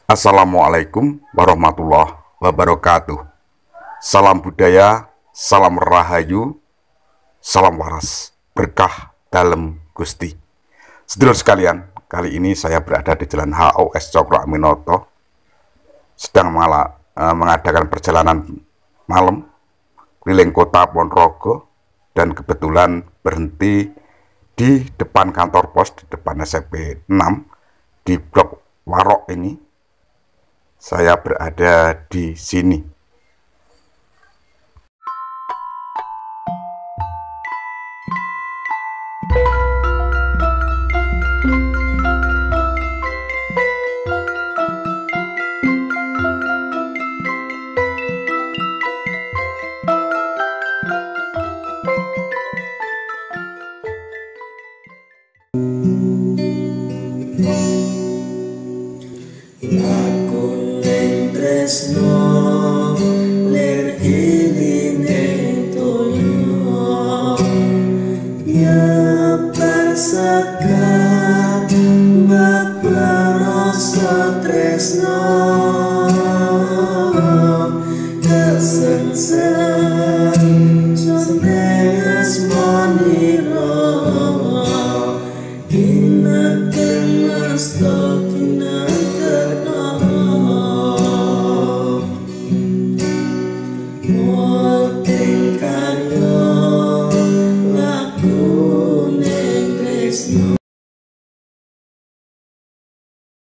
Assalamualaikum warahmatullahi wabarakatuh. Salam budaya, salam rahayu, salam waras, berkah dalam Gusti. Sedulur sekalian, kali ini saya berada di Jalan HOS Cokro Aminoto, sedang mengadakan perjalanan malam keliling kota Ponorogo, dan kebetulan berhenti di depan kantor pos, di depan SMP 6 di Blok Warok ini. Saya berada di sini.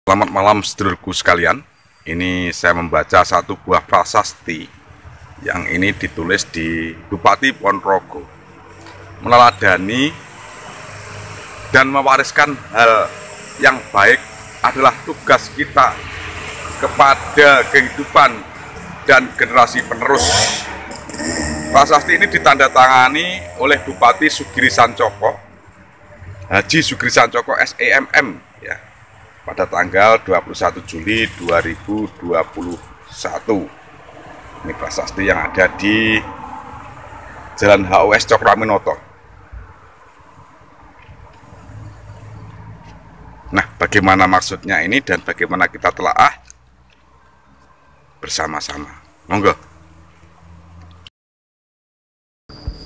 Selamat malam sedulurku sekalian. Ini saya membaca satu buah prasasti yang ini ditulis di Bupati Ponorogo, meneladani dan mewariskan hal yang baik adalah tugas kita kepada kehidupan dan generasi penerus. Prasasti ini ditandatangani oleh Bupati Sugiri Sancoko, Haji Sugiri Sancoko SEMM, ya, pada tanggal 21 Juli 2021. Ini prasasti yang ada di Jalan HOS Cokro Aminoto. Nah, bagaimana maksudnya ini dan bagaimana kita telaah bersama-sama? Monggo.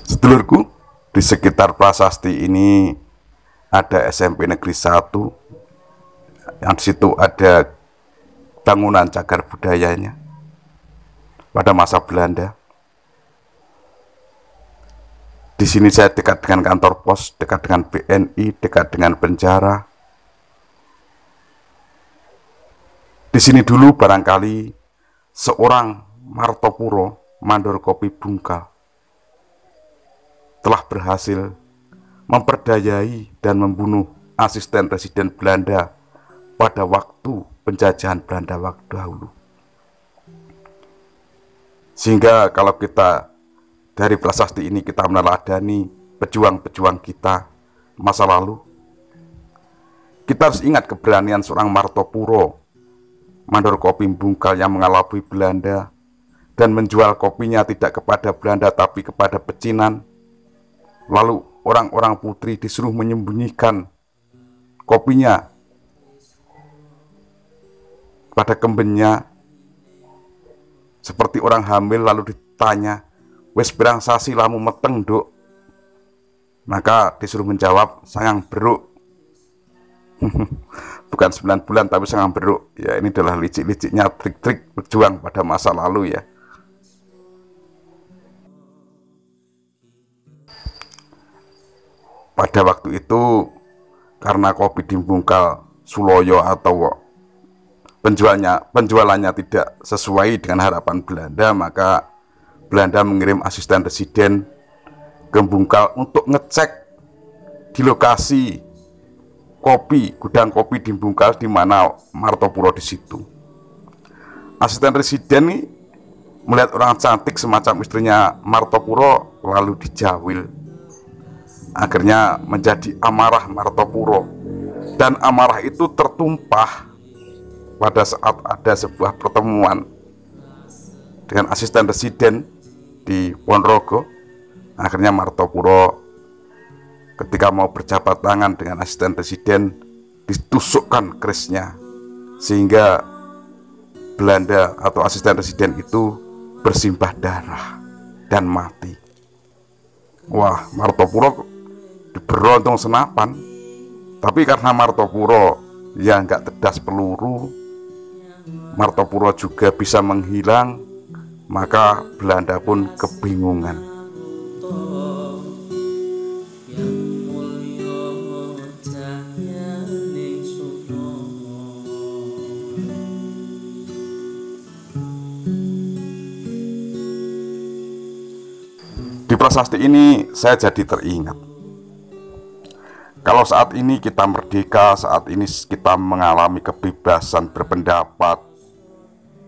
Sedulurku, di sekitar prasasti ini ada SMP Negeri 1, yang di situ ada bangunan cagar budayanya pada masa Belanda. Di sini saya dekat dengan kantor pos, dekat dengan BNI, dekat dengan penjara. Di sini dulu barangkali seorang Martopuro, mandor kopi Bungkal, telah berhasil memperdayai dan membunuh asisten residen Belanda pada waktu penjajahan Belanda waktu dahulu. Sehingga kalau kita dari prasasti ini kita meneladani pejuang-pejuang kita masa lalu, kita harus ingat keberanian seorang Martopuro, mandor kopi Bungkal, yang mengelabui Belanda dan menjual kopinya tidak kepada Belanda tapi kepada pecinan. Lalu orang-orang putri disuruh menyembunyikan kopinya pada kembennya seperti orang hamil, lalu ditanya, "Wes berang sasi lamu meteng, Duk?" Maka disuruh menjawab, "Sayang beruk." Bukan 9 bulan tapi sayang beruk. Ya, ini adalah licik-liciknya trik-trik berjuang pada masa lalu, ya. Pada waktu itu karena kopi di Bungkal Suloyo atau penjualannya tidak sesuai dengan harapan Belanda, maka Belanda mengirim asisten residen ke Bungkal untuk ngecek di lokasi kopi, gudang kopi di Bungkal di mana Martopuro di situ. Asisten residen ini melihat orang cantik semacam istrinya Martopuro lalu dijawil. Akhirnya menjadi amarah Martopuro, dan amarah itu tertumpah pada saat ada sebuah pertemuan dengan asisten residen di Ponorogo. Akhirnya Martopuro ketika mau berjabat tangan dengan asisten residen ditusukkan kerisnya sehingga Belanda atau asisten residen itu bersimbah darah dan mati. Wah, Martopuro diberuntung senapan, tapi karena Martopuro yang nggak tedas peluru, Martopuro juga bisa menghilang, maka Belanda pun kebingungan. Di prasasti ini saya jadi teringat, kalau saat ini kita merdeka, saat ini kita mengalami kebebasan berpendapat,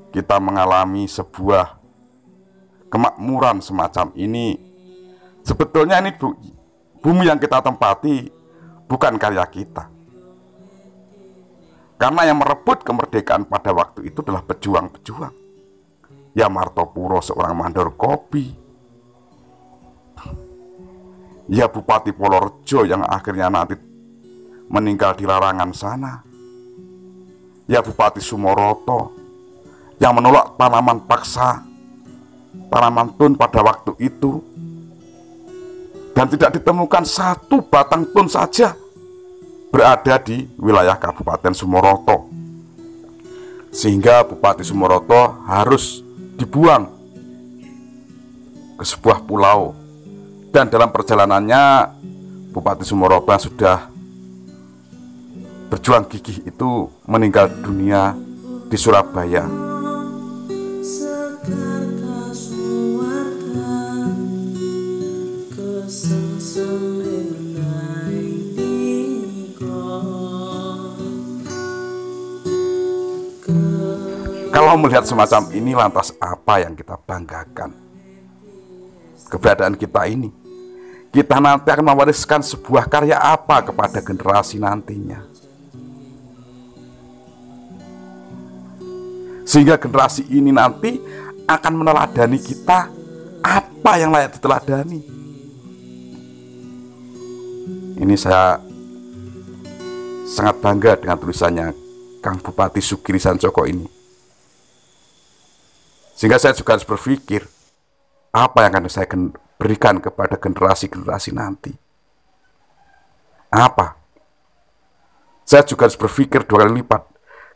kita mengalami sebuah kemakmuran semacam ini, sebetulnya ini bumi yang kita tempati bukan karya kita. Karena yang merebut kemerdekaan pada waktu itu adalah pejuang-pejuang. Ya Martopuro seorang mandor kopi, ya Bupati Polorejo yang akhirnya nanti meninggal di larangan sana, ya Bupati Sumoroto yang menolak tanaman paksa, tanaman tun pada waktu itu, dan tidak ditemukan satu batang tun saja berada di wilayah Kabupaten Sumoroto, sehingga Bupati Sumoroto harus dibuang ke sebuah pulau. Dan dalam perjalanannya Bupati Sumoroto yang sudah berjuang gigih itu meninggal dunia di Surabaya. Kalau melihat semacam ini, lantas apa yang kita banggakan? Keberadaan kita ini, kita nanti akan mewariskan sebuah karya apa kepada generasi nantinya, sehingga generasi ini nanti akan meneladani kita apa yang layak diteladani. Ini saya sangat bangga dengan tulisannya Kang Bupati Sugiri Sancoko ini, sehingga saya juga harus berpikir apa yang akan saya berikan kepada generasi-generasi nanti. Apa? Saya juga harus berpikir dua kali lipat,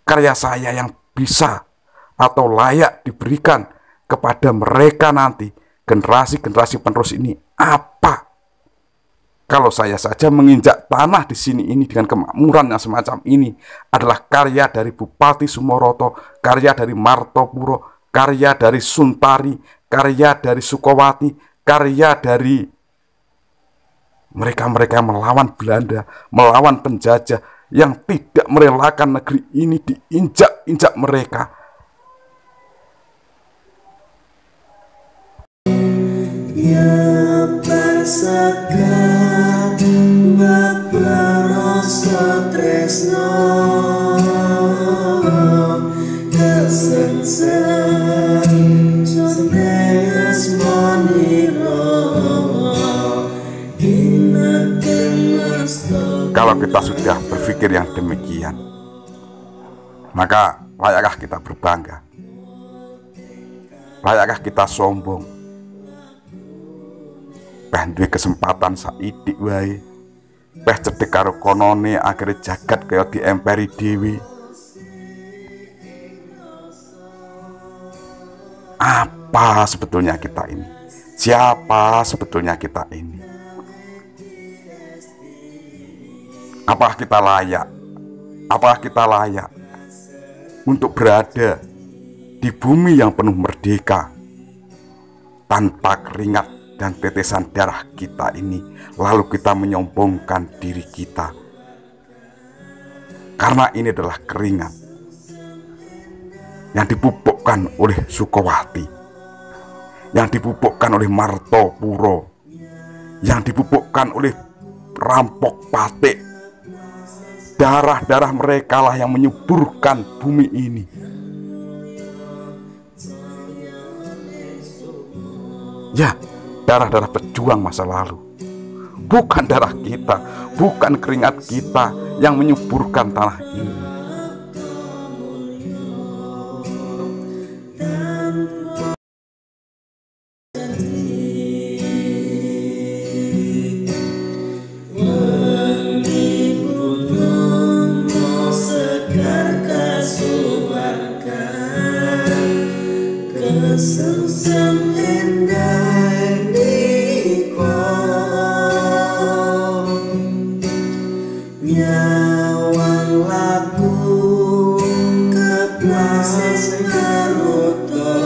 karya saya yang bisa atau layak diberikan kepada mereka nanti, generasi-generasi penerus ini, apa? Kalau saya saja menginjak tanah di sini ini dengan kemakmuran yang semacam ini adalah karya dari Bupati Sumoroto, karya dari Martopuro, karya dari Suntari, karya dari Sukowati, karya dari mereka-mereka yang melawan Belanda, melawan penjajah, yang tidak merelakan negeri ini diinjak-injak mereka. Ya persekat berperasa tresno kesensen senes moniro. Kalau kita sudah berpikir yang demikian, maka layakkah kita berbangga? Layakkah kita sombong? Peh duwe kesempatan saidik wae, peh cedhek karo konone akhire jagat kaya diemperi dhewe. Apa sebetulnya kita ini? Siapa sebetulnya kita ini? Apakah kita layak? Apakah kita layak untuk berada di bumi yang penuh merdeka tanpa keringat dan tetesan darah kita ini, lalu kita menyombongkan diri kita? Karena ini adalah keringat yang dipupukkan oleh Sukowati, yang dipupukkan oleh Martopuro, yang dipupukkan oleh rampok Patik. Darah-darah mereka lah yang menyuburkan bumi ini. Ya, darah-darah pejuang masa lalu. Bukan darah kita, bukan keringat kita yang menyuburkan tanah ini. Sesam endah niko nyawang laku keplas karoto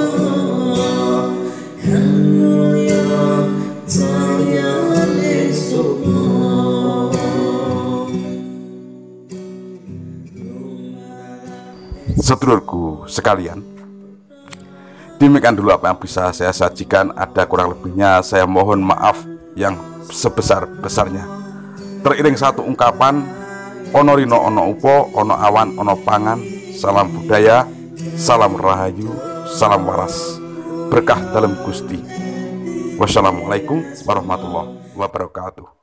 hangoyo saya lesukmo. Sedulurku sekalian, demikian dulu apa yang bisa saya sajikan. Ada kurang lebihnya saya mohon maaf yang sebesar-besarnya. Teriring satu ungkapan, ono rino ono upo, ono awan ono pangan. Salam budaya, salam rahayu, salam waras, berkah dalam Gusti. Wassalamualaikum warahmatullahi wabarakatuh.